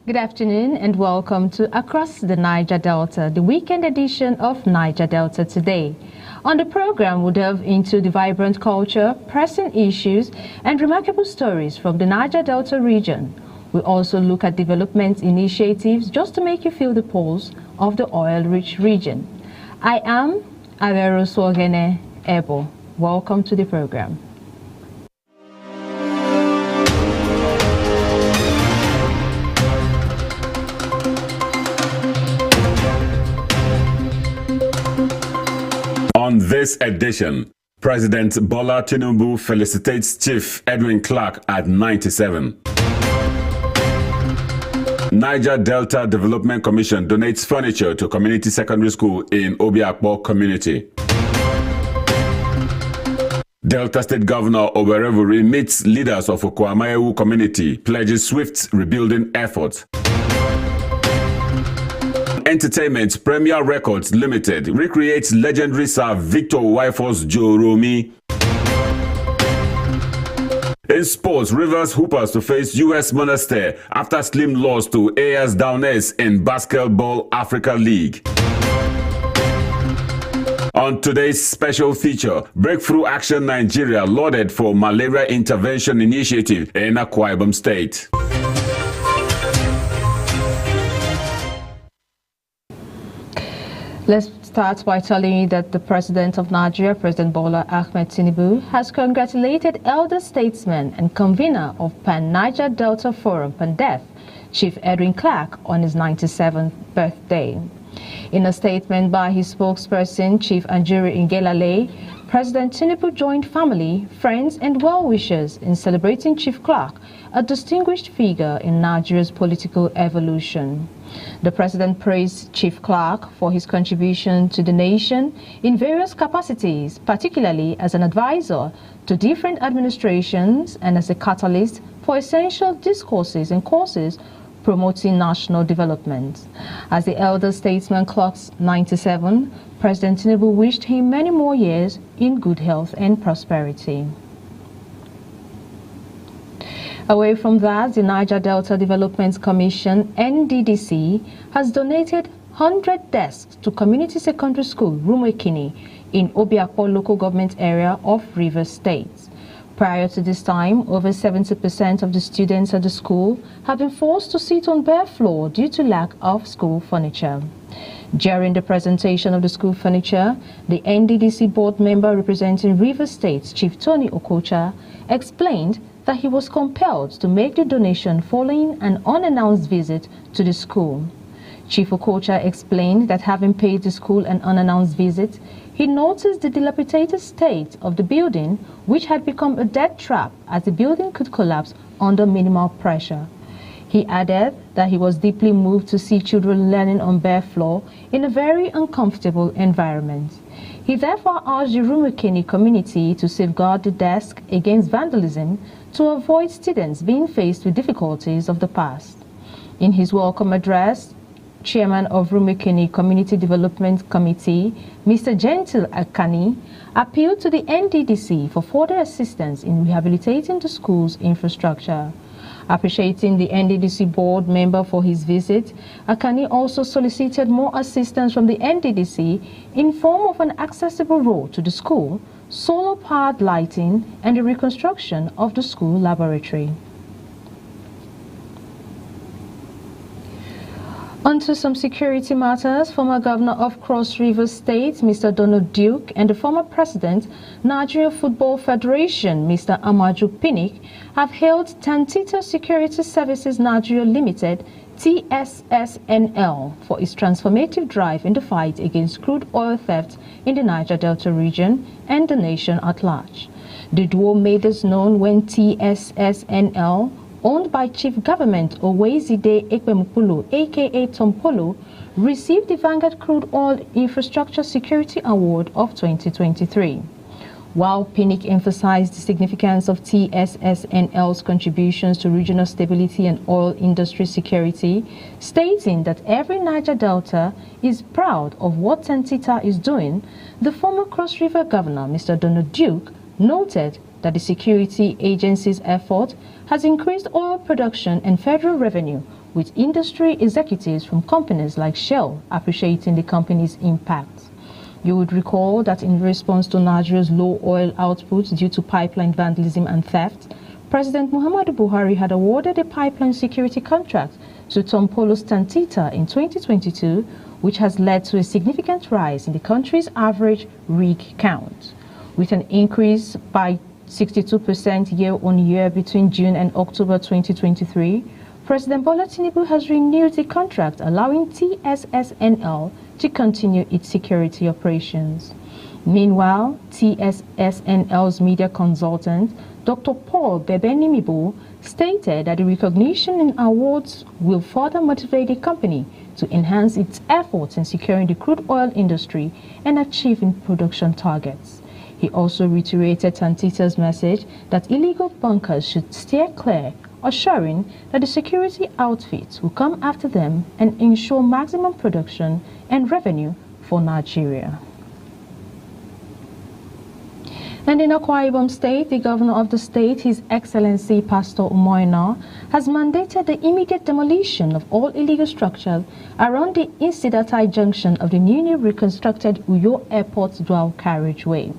Good afternoon and welcome to Across the Niger Delta, the weekend edition of Niger Delta Today. On the program, we'll delve into the vibrant culture, pressing issues, and remarkable stories from the Niger Delta region. We'll also look at development initiatives just to make you feel the pulse of the oil-rich region. I am Avero Swogene Ebo. Welcome to the program. On this edition, President Bola Tinubu felicitates Chief Edwin Clark at 97. Niger Delta Development Commission donates furniture to community secondary school in Obiakpo community. Delta State Governor Oberevuri meets leaders of Okwamaewu community, pledges swift rebuilding efforts. Entertainment, Premier Records Limited recreates legendary Sir Victor Wifos Joromi. In sports, Rivers Hoopers to face US Monastir after slim loss to AS Downers in Basketball Africa League. On today's special feature, Breakthrough Action Nigeria lauded for malaria intervention initiative in Akwa Ibom State. Let's start by telling you that the President of Nigeria, President Bola Ahmed Tinubu, has congratulated elder statesman and convener of Pan-Niger Delta Forum, PANDEF, Chief Edwin Clark, on his 97th birthday. In a statement by his spokesperson, Chief Anjuri Ngelale, President Tinubu joined family, friends and well-wishers in celebrating Chief Clark, a distinguished figure in Nigeria's political evolution. The President praised Chief Clark for his contribution to the nation in various capacities, particularly as an advisor to different administrations and as a catalyst for essential discourses and courses promoting national development. As the elder statesman clocks 97, President Tinubu wished him many more years in good health and prosperity. Away from that, the Niger Delta Development Commission, NDDC, has donated 100 desks to Community Secondary School, Rumekini, in Obiakpo local government area of Rivers State. Prior to this time, over 70% of the students at the school have been forced to sit on bare floor due to lack of school furniture. During the presentation of the school furniture, the NDDC board member representing Rivers State, Chief Tony Okocha, explained that he was compelled to make the donation following an unannounced visit to the school. Chief Okocha explained that having paid the school an unannounced visit, he noticed the dilapidated state of the building, which had become a death trap as the building could collapse under minimal pressure. He added that he was deeply moved to see children learning on bare floor in a very uncomfortable environment. He therefore urged the Rumekini community to safeguard the desk against vandalism to avoid students being faced with difficulties of the past. In his welcome address, Chairman of Rumekini Community Development Committee, Mr. Gentil Akani, appealed to the NDDC for further assistance in rehabilitating the school's infrastructure. Appreciating the NDDC board member for his visit, Akani also solicited more assistance from the NDDC in form of an accessible road to the school, solar-powered lighting, and the reconstruction of the school laboratory. On to some security matters. Former Governor of Cross River State, Mr. Donald Duke, and the former President, Nigeria Football Federation, Mr. Amaju Pinnick, have hailed Tantita Security Services Nigeria Limited, TSSNL, for its transformative drive in the fight against crude oil theft in the Niger Delta region and the nation at large. The duo made this known when TSSNL, owned by Chief Government Owezide Ekpemukulu, aka Tompolo, received the Vanguard Crude Oil Infrastructure Security Award of 2023. While Pinnick emphasized the significance of TSSNL's contributions to regional stability and oil industry security, stating that every Niger Delta is proud of what Tantita is doing, the former Cross River Governor, Mr. Donald Duke, noted that the security agency's effort has increased oil production and federal revenue with industry executives from companies like Shell appreciating the company's impact. You would recall that in response to Nigeria's low oil output due to pipeline vandalism and theft, President Muhammadu Buhari had awarded a pipeline security contract to Tompolo Stantita in 2022, which has led to a significant rise in the country's average rig count. With an increase by 62% year-on-year between June and October 2023, President Bola Tinubu has renewed the contract, allowing TSSNL to continue its security operations. Meanwhile, TSSNL's media consultant, Dr. Paul Bebenimibo, stated that the recognition and awards will further motivate the company to enhance its efforts in securing the crude oil industry and achieving production targets. He also reiterated Tantita's message that illegal bunkers should steer clear, assuring that the security outfits will come after them and ensure maximum production and revenue for Nigeria. And in Akwa Ibom State, the governor of the state, His Excellency Pastor Umoina, has mandated the immediate demolition of all illegal structures around the Insidatai junction of the newly reconstructed Uyo Airport dual carriageway.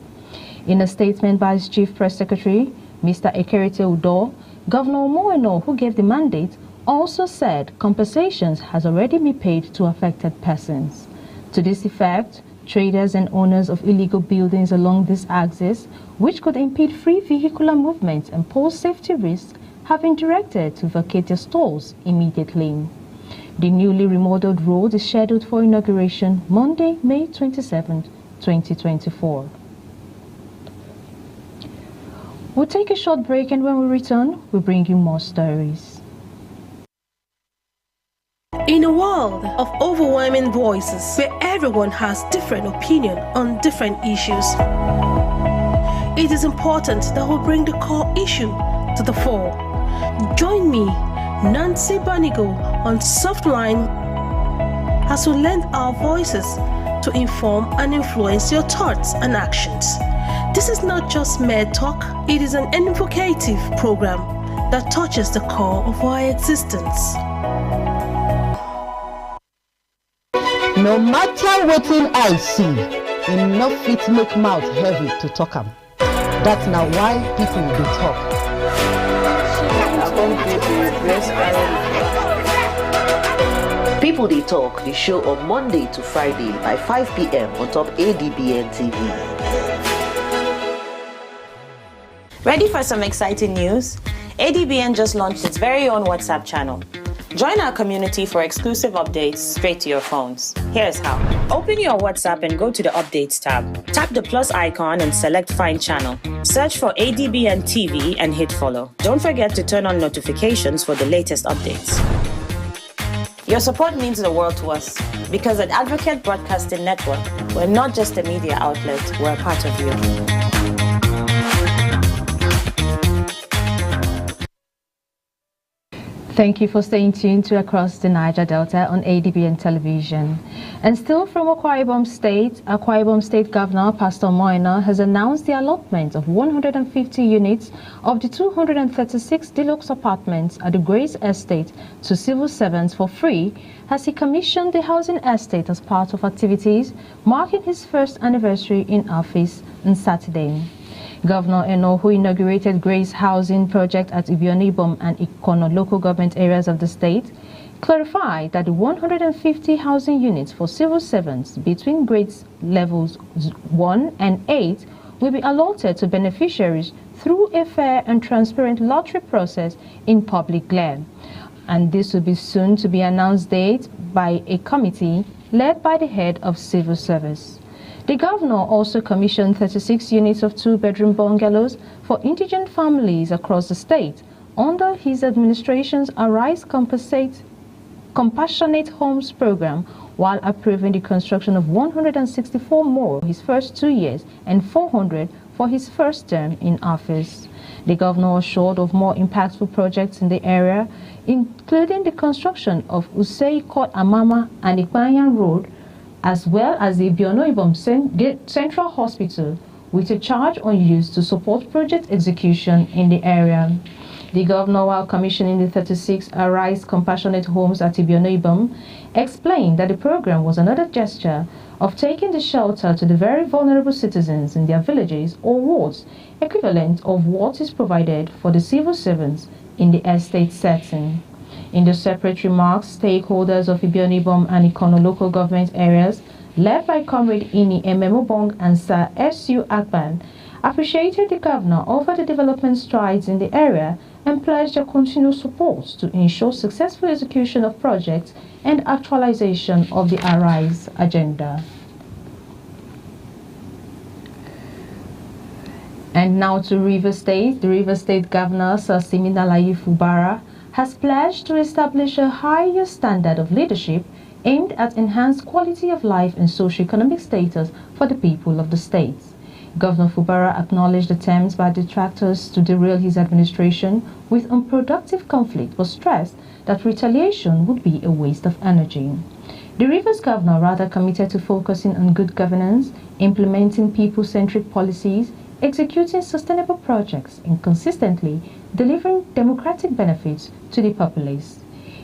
In a statement by his chief press secretary, Mr. Ekerete Udo, Governor Umoina, who gave the mandate, also said compensations has already been paid to affected persons. To this effect, traders and owners of illegal buildings along this axis, which could impede free vehicular movement and pose safety risks, have been directed to vacate their stalls immediately. The newly remodeled road is scheduled for inauguration Monday, May 27, 2024. We'll take a short break, and when we return, we'll bring you more stories. In a world of overwhelming voices where everyone has different opinion on different issues, it is important that we bring the core issue to the fore. Join me, Nancy Banigo, on Softline as we lend our voices to inform and influence your thoughts and actions. This is not just mere talk, it is an invocative program that touches the core of our existence. No matter wetin I see, enough fit make mouth heavy to talk am. That's now why people dey talk. People Dey Talk, the show on Monday to Friday by 5 p.m. on top ADBN TV. Ready for some exciting news? ADBN just launched its very own WhatsApp channel. Join our community for exclusive updates straight to your phones. Here's how. Open your WhatsApp and go to the Updates tab. Tap the plus icon and select Find Channel. Search for ADBN TV and hit follow. Don't forget to turn on notifications for the latest updates. Your support means the world to us, because at Advocate Broadcasting Network, we're not just a media outlet, we're a part of you. Thank you for staying tuned to Across the Niger Delta on ADBN Television. And still from Akwa Ibom State Governor Pastor Moina has announced the allotment of 150 units of the 236 deluxe apartments at the Grace Estate to civil servants for free, as he commissioned the housing estate as part of activities marking his first anniversary in office on Saturday. Governor Eno, who inaugurated Grace Housing Project at Ibionibom and Ikono local government areas of the state, clarified that the 150 housing units for civil servants between grades levels 1 and 8 will be allotted to beneficiaries through a fair and transparent lottery process in public glare. And this will be soon to be announced date by a committee led by the head of civil service. The governor also commissioned 36 units of 2-bedroom bungalows for indigent families across the state under his administration's Arise Compassionate Homes program, while approving the construction of 164 more his first 2 years and 400 for his first term in office. The governor assured of more impactful projects in the area, including the construction of Usei Court Amama and Ikbanyan Road, as well as the Ibiono-Ibom Central Hospital, with a charge on use to support project execution in the area. The governor, while commissioning the 36 Arise Compassionate Homes at Ibionibom, explained that the program was another gesture of taking the shelter to the very vulnerable citizens in their villages or wards, equivalent of what is provided for the civil servants in the estate setting. In the separate remarks, stakeholders of Ibionibom and Ikono local government areas, led by Comrade Ini Ememobong and Sir S.U. Akban, appreciated the governor over the development strides in the area and pledged their continued support to ensure successful execution of projects and actualization of the Arise agenda. And now to Rivers State. The Rivers State Governor, Sir Siminalayi Fubara, has pledged to establish a higher standard of leadership aimed at enhanced quality of life and socio-economic status for the people of the state. Governor Fubara acknowledged attempts by detractors to derail his administration with unproductive conflict, but stressed that retaliation would be a waste of energy. The Rivers Governor rather committed to focusing on good governance, implementing people-centric policies, executing sustainable projects, and consistently delivering democratic benefits to the populace.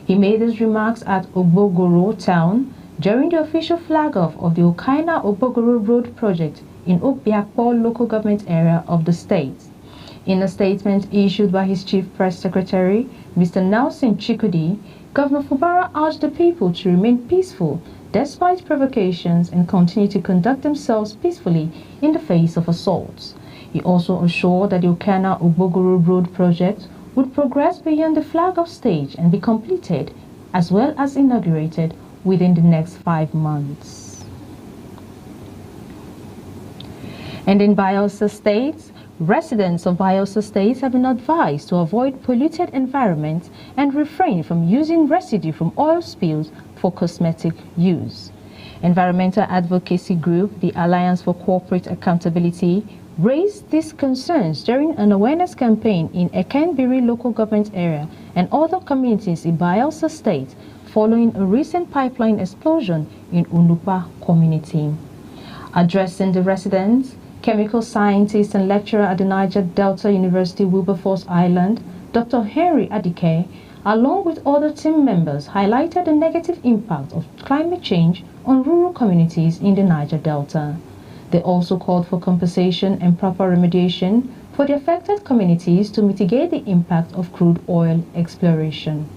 He made his remarks at Ogbogoro town during the official flag-off of the Okaina-Ogbogoro Road project in Obiakpo local government area of the state. In a statement issued by his chief press secretary, Mr. Nelson Chikudi, Governor Fubara urged the people to remain peaceful despite provocations and continue to conduct themselves peacefully in the face of assaults. He also assured that the Okaina-Ogbogoro Road project would progress beyond the flag-off stage and be completed as well as inaugurated within the next 5 months. And in Bayelsa State, residents of Bayelsa State have been advised to avoid polluted environments and refrain from using residue from oil spills for cosmetic use. Environmental advocacy group, the Alliance for Corporate Accountability, raised these concerns during an awareness campaign in Ekenbiri local government area and other communities in Bayelsa State following a recent pipeline explosion in Unupa community. Addressing the residents, chemical scientist and lecturer at the Niger Delta University Wilberforce Island, Dr. Henry Adike, along with other team members, highlighted the negative impact of climate change on rural communities in the Niger Delta. They also called for compensation and proper remediation for the affected communities to mitigate the impact of crude oil exploration.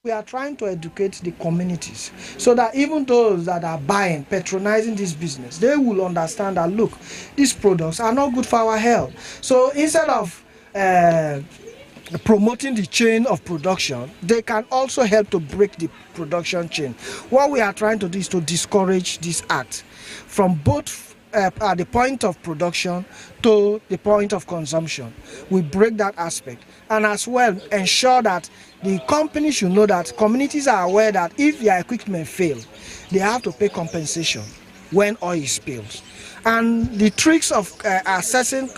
We are trying to educate the communities so that even those that are buying, patronizing this business, they will understand that, look, these products are not good for our health. So instead of promoting the chain of production, they can also help to break the production chain. What we are trying to do is to discourage this act from both at the point of production to the point of consumption. We break that aspect and as well ensure that the company should know that communities are aware that if their equipment fail, they have to pay compensation when oil spills. And the tricks of assessing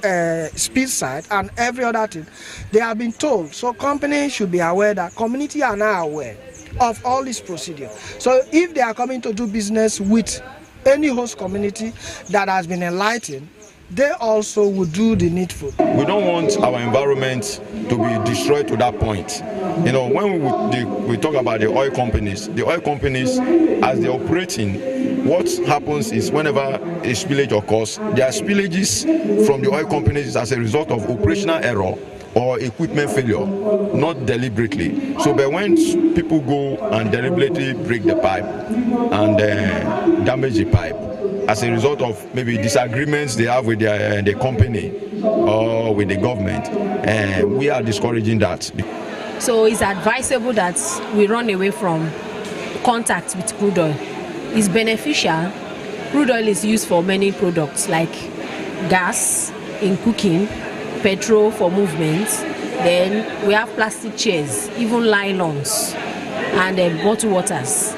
spill site and every other thing, they have been told. So companies should be aware that community are now aware of all this procedure. So if they are coming to do business with any host community that has been enlightened, they also will do the needful. We don't want our environment to be destroyed to that point. You know, when we talk about the oil companies, as they're operating, what happens is whenever a spillage occurs, there are spillages from the oil companies as a result of operational error or equipment failure, not deliberately. So but when people go and deliberately break the pipe and damage the pipe, as a result of maybe disagreements they have with the company or with the government, we are discouraging that. So it's advisable that we run away from contact with crude oil. It's beneficial. Crude oil is used for many products like gas in cooking, petrol for movement, then we have plastic chairs, even nylons, and bottled waters.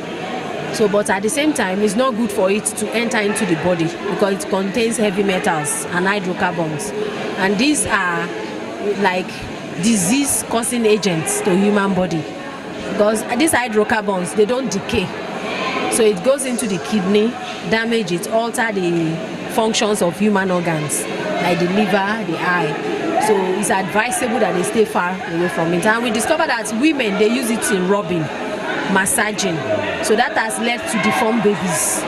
So, but at the same time, it's not good for it to enter into the body because it contains heavy metals and hydrocarbons. And these are like disease-causing agents to human body because these hydrocarbons, they don't decay. So it goes into the kidney, damage it, alter the functions of human organs. like the liver, the eye. So it's advisable that they stay far away from it. And we discovered that women, they use it in rubbing, massaging. So that has led to deformed babies.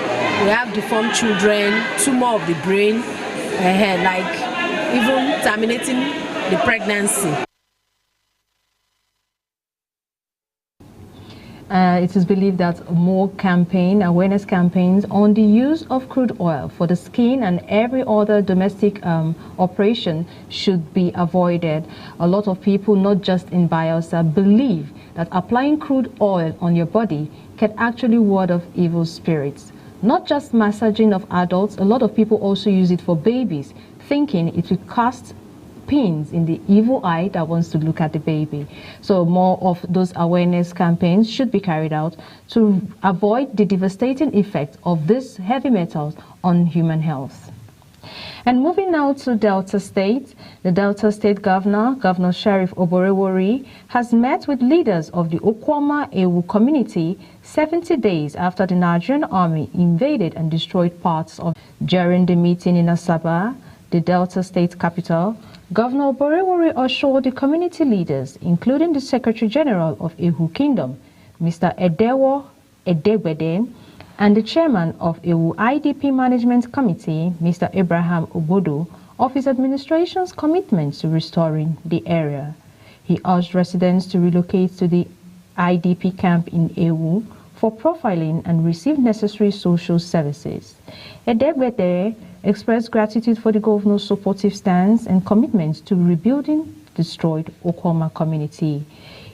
We have deformed children, tumor of the brain, like even terminating the pregnancy. It is believed that more awareness campaigns on the use of crude oil for the skin and every other domestic operation should be avoided. A lot of people, not just in Bayelsa, believe that applying crude oil on your body can actually ward off evil spirits. Not just massaging of adults, a lot of people also use it for babies, thinking it will cast pins in the evil eye that wants to look at the baby. So more of those awareness campaigns should be carried out to avoid the devastating effect of these heavy metals on human health. And moving now to Delta State, the Delta State Governor, Governor Sheriff Oborewori, has met with leaders of the Okwama Ewu community 70 days after the Nigerian army invaded and destroyed parts of. During the meeting in Asaba, the Delta State capital, Governor Oborewori assured the community leaders, including the Secretary General of Ewu Kingdom, Mr. Edewo Edegbede, and the chairman of Ewu IDP Management Committee, Mr. Abraham Obodo, of his administration's commitment to restoring the area. He urged residents to relocate to the IDP camp in Ewu for profiling and receive necessary social services. Edegbede expressed gratitude for the governor's supportive stance and commitment to rebuilding destroyed Okwama community.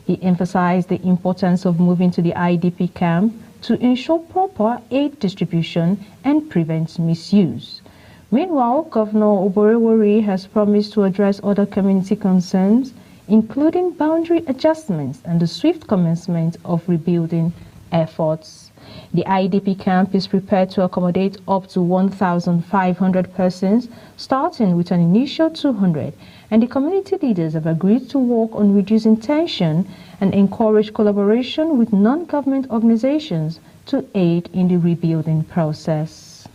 He emphasized the importance of moving to the IDP camp to ensure proper aid distribution and prevent misuse. Meanwhile, Governor Oborewori has promised to address other community concerns, including boundary adjustments and the swift commencement of rebuilding efforts. The IDP camp is prepared to accommodate up to 1,500 persons, starting with an initial 200, and the community leaders have agreed to work on reducing tension and encourage collaboration with non-government organizations to aid in the rebuilding process.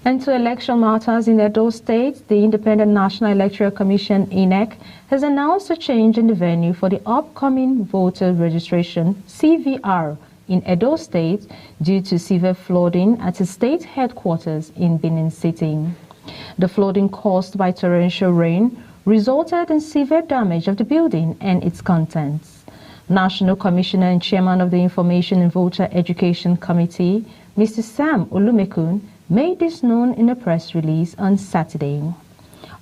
And to election matters in Edo State, the Independent National Electoral Commission, INEC, has announced a change in the venue for the upcoming voter registration, CVR, in Edo State due to severe flooding at its state headquarters in Benin City. The flooding caused by torrential rain resulted in severe damage of the building and its contents. National Commissioner and Chairman of the Information and Voter Education Committee, Mr. Sam Olumekun, made this known in a press release on Saturday.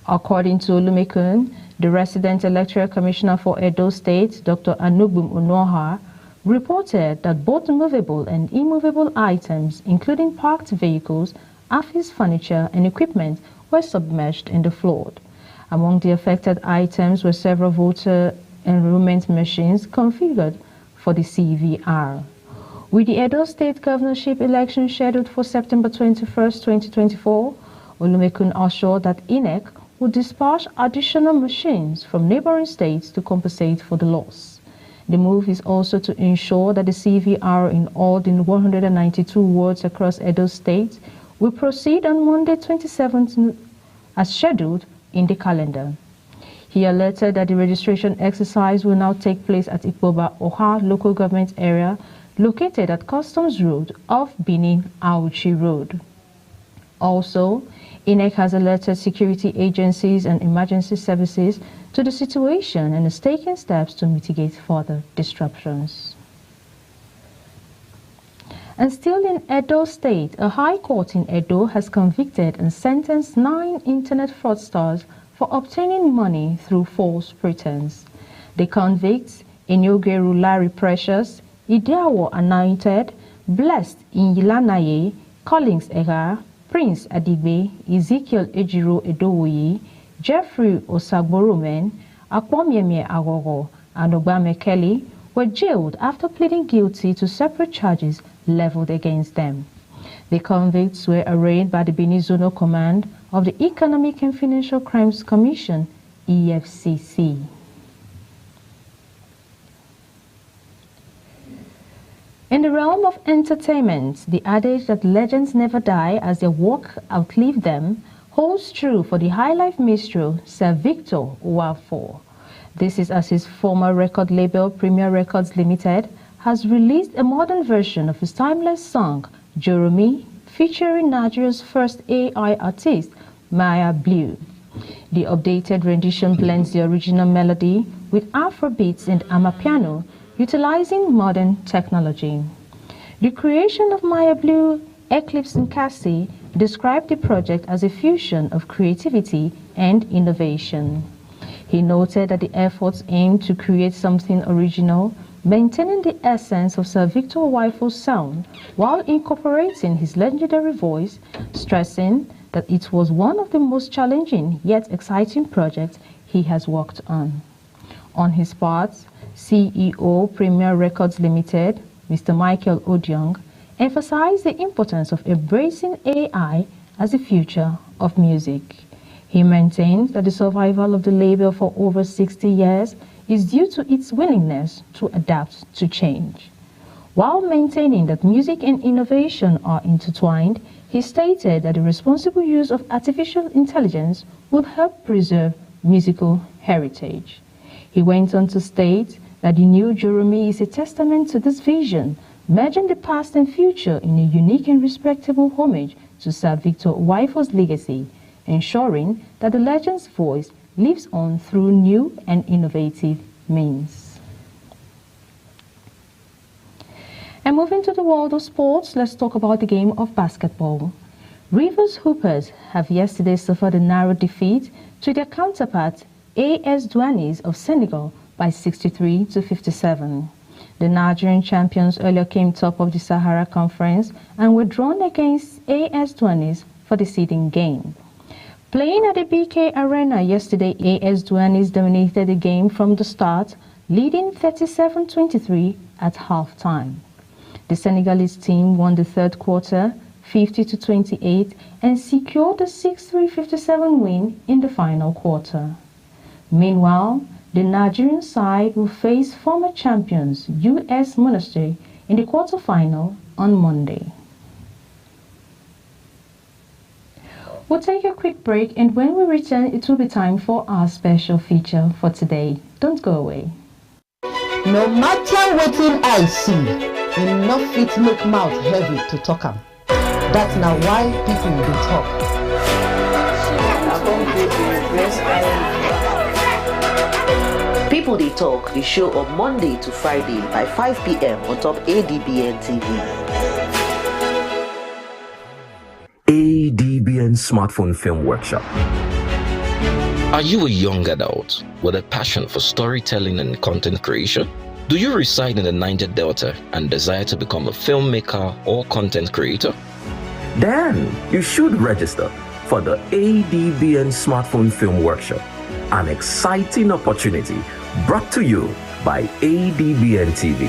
According to Olumekun, the resident electoral commissioner for Edo State, Dr. Anugbum Onoha, reported that both movable and immovable items, including parked vehicles, office furniture, and equipment, were submerged in the flood. Among the affected items were several voter enrollment machines configured for the CVR. With the Edo State governorship election scheduled for September 21, 2024, Olumekun assured that INEC would dispatch additional machines from neighboring states to compensate for the loss. The move is also to ensure that the CVR in all the 192 wards across Edo State will proceed on Monday 27th as scheduled in the calendar. He alerted that the registration exercise will now take place at Ikpoba Oha local government area located at Customs Road off Benin Auchi Road. Also, INEC has alerted security agencies and emergency services to the situation and is taking steps to mitigate further disruptions. And still in Edo State, a high court in Edo has convicted and sentenced 9 internet fraudsters for obtaining money through false pretense. The convicts, Enyogeru Larry Precious, Ideawo Anointed, Blessed Inyilanaye, Collins Ega, Prince Adigbe, Ezekiel Ejiro Edowoyi, Jeffrey Osagboromen, Akpomyeme Agogo, and Obame Kelly were jailed after pleading guilty to separate charges leveled against them. The convicts were arraigned by the Benin Zonal Command of the Economic and Financial Crimes Commission, EFCC. In the realm of entertainment, the adage that legends never die as their work outlived them holds true for the highlife minstrel Sir Victor Owafor. This is as his former record label Premier Records Limited has released a modern version of his timeless song Jeremy, featuring Nigeria's first AI artist Maya Blue. The updated rendition blends the original melody with Afrobeats and Amapiano, utilizing modern technology. The creation of Maya Blue, Eclipse and Cassie described the project as a fusion of creativity and innovation. He noted that the efforts aim to create something original, maintaining the essence of Sir Victor Owafor's sound while incorporating his legendary voice, stressing that it was one of the most challenging yet exciting projects he has worked on. On his part, CEO Premier Records Limited, Mr. Michael Odiong, emphasized the importance of embracing AI as the future of music. He maintains that the survival of the label for over 60 years is due to its willingness to adapt to change. While maintaining that music and innovation are intertwined, he stated that the responsible use of artificial intelligence will help preserve musical heritage. He went on to state that the new Jeremy is a testament to this vision, merging the past and future in a unique and respectable homage to Sir Victor Owafor's legacy, ensuring that the legend's voice lives on through new and innovative means. And moving to the world of sports, let's talk about the game of basketball. Rivers Hoopers have yesterday suffered a narrow defeat to their counterpart AS Douanes of Senegal by 63-57. The Nigerian champions earlier came top of the Sahara Conference and were drawn against AS Douanes for the seeding game. Playing at the BK Arena yesterday, AS Douanes dominated the game from the start, leading 37-23 at halftime. The Senegalese team won the third quarter 50-28 and secured the 6-3-57 win in the final quarter. Meanwhile, the Nigerian side will face former champions US Monastir in the quarterfinal on Monday. We'll take a quick break, and when we return, it will be time for our special feature for today. Don't go away. No matter wetin I see, enough fit make mouth heavy to talk am. That's now why people dey talk. People Dey Talk, the show on Monday to Friday by 5 p.m. on top ADBN TV. ADBN Smartphone Film Workshop. Are you a young adult with a passion for storytelling and content creation? Do you reside in the Niger Delta and desire to become a filmmaker or content creator? Then you should register for the ADBN Smartphone Film Workshop, an exciting opportunity brought to you by ADBN TV.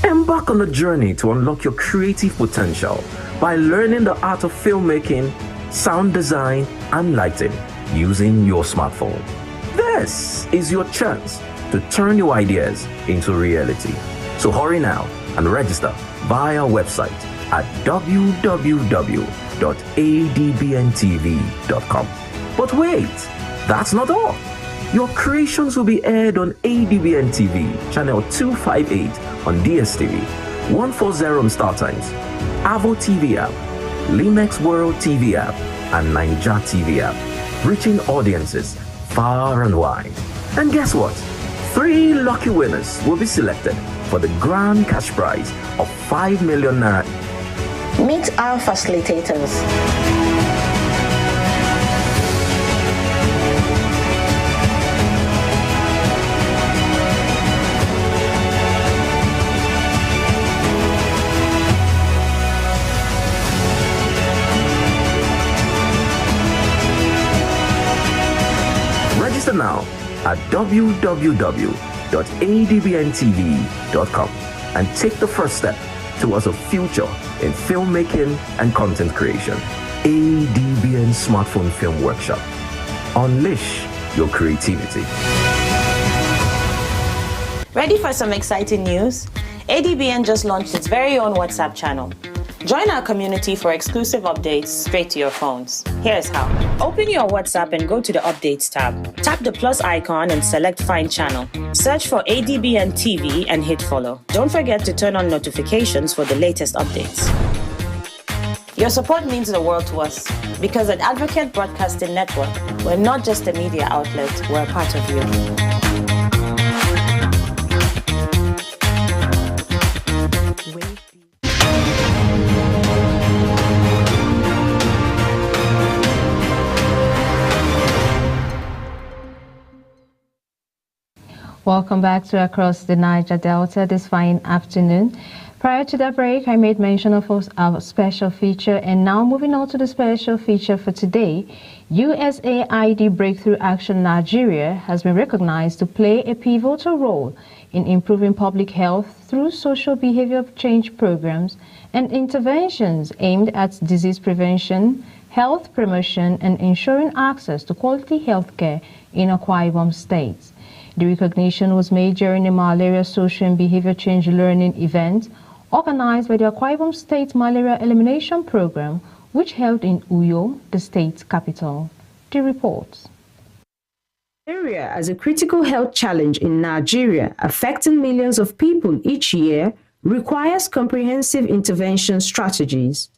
Embark on a journey to unlock your creative potential by learning the art of filmmaking, sound design, and lighting using your smartphone. This is your chance to turn your ideas into reality. So hurry now and register via our website at www.adbntv.com. But wait, that's not all. Your creations will be aired on ADBN TV, channel 258 on DSTV, 140 on StarTimes, Avo TV app, Limex World TV app, and Niger TV app, reaching audiences far and wide. And guess what? 3 lucky winners will be selected for the grand cash prize of 5 million naira. Meet our facilitators. Register now at www.adbntv.com and take the first step towards a future in filmmaking and content creation. ADBN Smartphone Film Workshop. Unleash your creativity. Ready for some exciting news? ADBN just launched its very own WhatsApp channel. Join our community for exclusive updates straight to your phones. Here's how. Open your WhatsApp and go to the Updates tab. Tap the plus icon and select Find Channel. Search for ADBN TV and hit follow. Don't forget to turn on notifications for the latest updates. Your support means the world to us because at Advocate Broadcasting Network, we're not just a media outlet, we're a part of you. Welcome back to Across the Niger Delta this fine afternoon. Prior to the break, I made mention of our special feature, and now moving on to the special feature for today, USAID Breakthrough Action Nigeria has been recognized to play a pivotal role in improving public health through social behavior change programs and interventions aimed at disease prevention, health promotion, and ensuring access to quality health care in Akwa Ibom State. The recognition was made during a malaria social and behavior change learning event organized by the Akwa Ibom State Malaria Elimination Program, which held in Uyo, the state capital. The report. Malaria as a critical health challenge in Nigeria, affecting millions of people each year, requires comprehensive intervention strategies.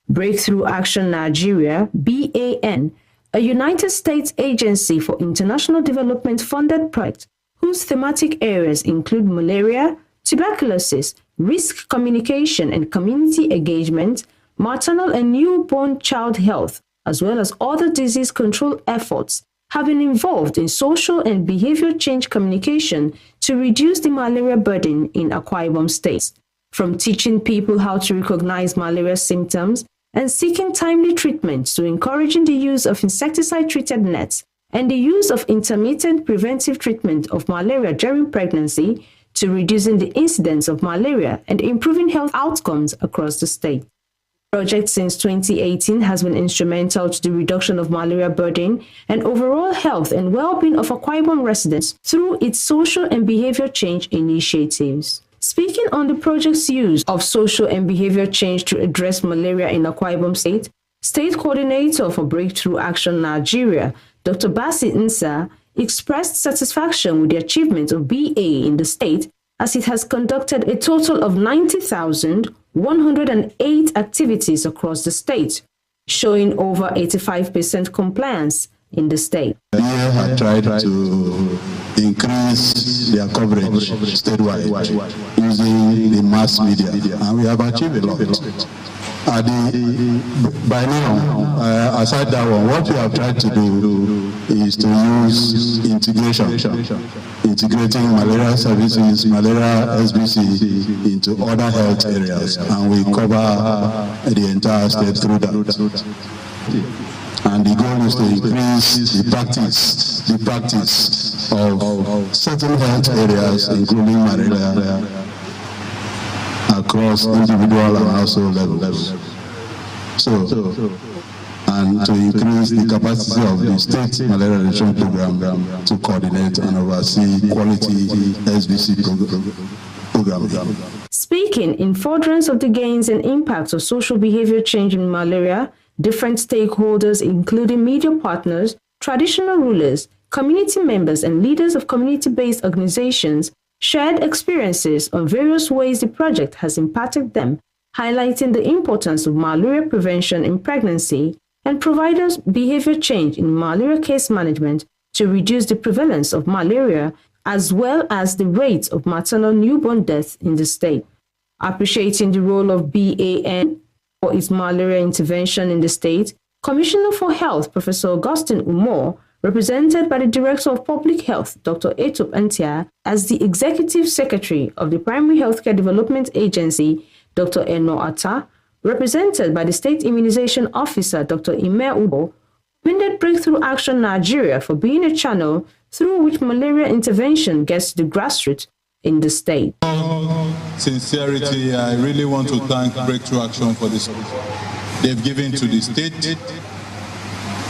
Breakthrough Action Nigeria, BAN, a United States agency for international development funded project whose thematic areas include malaria, tuberculosis, risk communication and community engagement, maternal and newborn child health, as well as other disease control efforts, have been involved in social and behavior change communication to reduce the malaria burden in Akwa Ibom State, from teaching people how to recognize malaria symptoms and seeking timely treatment to encouraging the use of insecticide-treated nets and the use of intermittent preventive treatment of malaria during pregnancy to reducing the incidence of malaria and improving health outcomes across the state. The project since 2018 has been instrumental to the reduction of malaria burden and overall health and well-being of Akwa Ibom residents through its social and behavior change initiatives. Speaking on the project's use of social and behavior change to address malaria in Akwa Ibom State, State Coordinator for Breakthrough Action Nigeria, Dr. Basi Nsa, expressed satisfaction with the achievement of BA in the state as it has conducted a total of 90,108 activities across the state, showing over 85% compliance in the state. BA have tried to increase their coverage statewide using the mass media, and we have achieved a lot. By now, aside that one, what we have tried to do is to use integrating malaria services, malaria SBC into other health areas, and we cover the entire state through that. And the goal is to increase the practice of certain health areas, including malaria, across individual and household levels. And to increase the capacity of the state malaria reduction program to coordinate and oversee quality SBC program. Speaking in furtherance of the gains and impacts of social behavior change in malaria, different stakeholders, including media partners, traditional rulers, community members, and leaders of community-based organizations, shared experiences on various ways the project has impacted them, highlighting the importance of malaria prevention in pregnancy and providers' behavior change in malaria case management to reduce the prevalence of malaria as well as the rate of maternal newborn deaths in the state. Appreciating the role of BAN for its malaria intervention in the state, Commissioner for Health, Professor Augustine Umor, represented by the Director of Public Health, Dr. Etop Antia, as the Executive Secretary of the Primary Healthcare Development Agency, Dr. Eno Atta, represented by the State Immunization Officer, Dr. Ime Ubo, commended Breakthrough Action Nigeria for being a channel through which malaria intervention gets to the grassroots in the state. Sincerity, I really want to thank Breakthrough Action for this they've given to the state.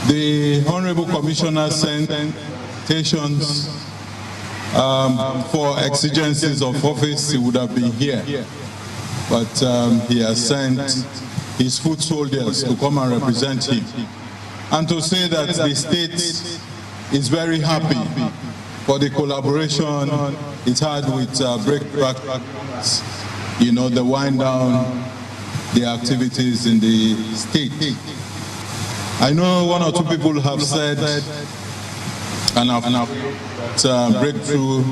The Honorable Commissioner sent citations For exigencies of office, he would have been here. But he has sent his foot soldiers to come and represent him. And to say that the state is very happy for the collaboration it had with Breakthrough, you know, the wind down, the activities in the state. I know one or two people have said, and Breakthrough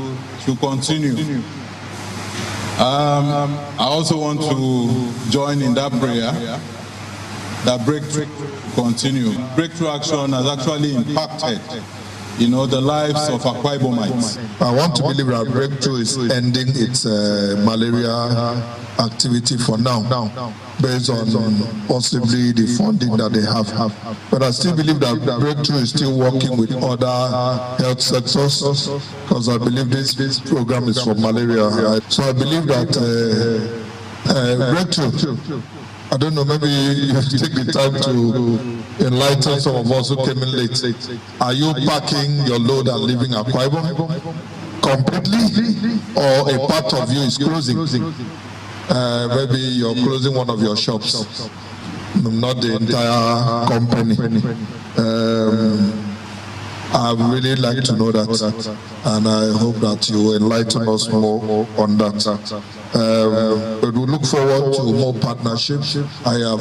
to continue. I also want to join in that prayer that Breakthrough continue. Breakthrough Action has actually impacted, you know, the lives of Akwa Ibomites. I want to believe that Breakthrough is ending its malaria activity for now, based on possibly the funding that they have. But I still believe that Breakthrough is still working with other health sectors, because I believe this program is for malaria. So I believe that Breakthrough, I don't know, maybe you take the time to enlighten some of us who came in late. Are you packing your load and leaving Akwa Ibom completely, or a part of you is closing? Maybe you're closing one of your shops, not the entire company. I would really like to know that, and I hope that you enlighten us more on that. But we look forward to more partnerships. I have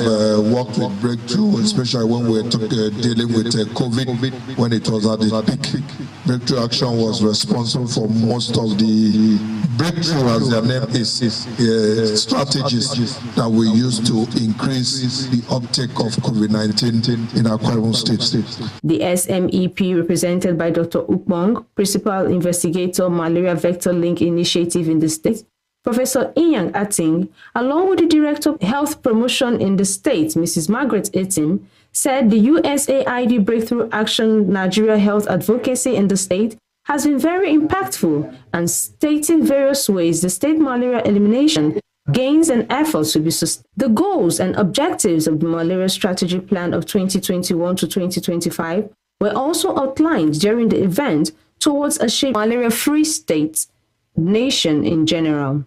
worked with Breakthrough, especially when we were dealing with COVID, when it was at its peak. Breakthrough Action was responsible for most of the Breakthrough, as their name is, strategies that we use to increase the uptake of COVID-19 in Akwa Ibom State. The SMEP, represented by Dr. Ukpong, Principal Investigator, Malaria Vector Link Initiative in the state, Professor Inyang Ating, along with the Director of Health Promotion in the state, Mrs. Margaret Etim, said the USAID Breakthrough Action Nigeria Health Advocacy in the state has been very impactful, and stating various ways the state malaria elimination gains and efforts will be sustained. The goals and objectives of the Malaria Strategy Plan of 2021 to 2025 were also outlined during the event towards a malaria-free state nation in general.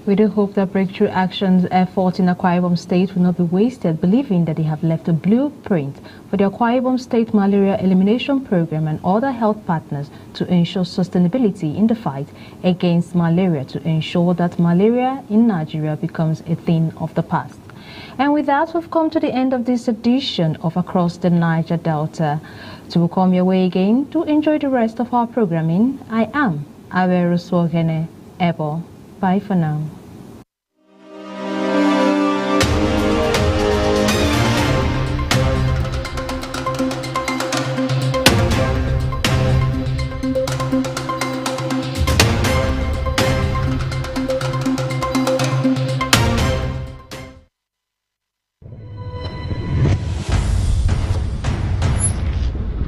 We do hope that Breakthrough Action's effort in Akwa Ibom State will not be wasted, believing that they have left a blueprint for the Akwa Ibom State Malaria Elimination Program and other health partners to ensure sustainability in the fight against malaria, to ensure that malaria in Nigeria becomes a thing of the past. And with that, we've come to the end of this edition of Across the Niger Delta. To come your way again to enjoy the rest of our programming, I am Averuswogene Ebo. Bye for now.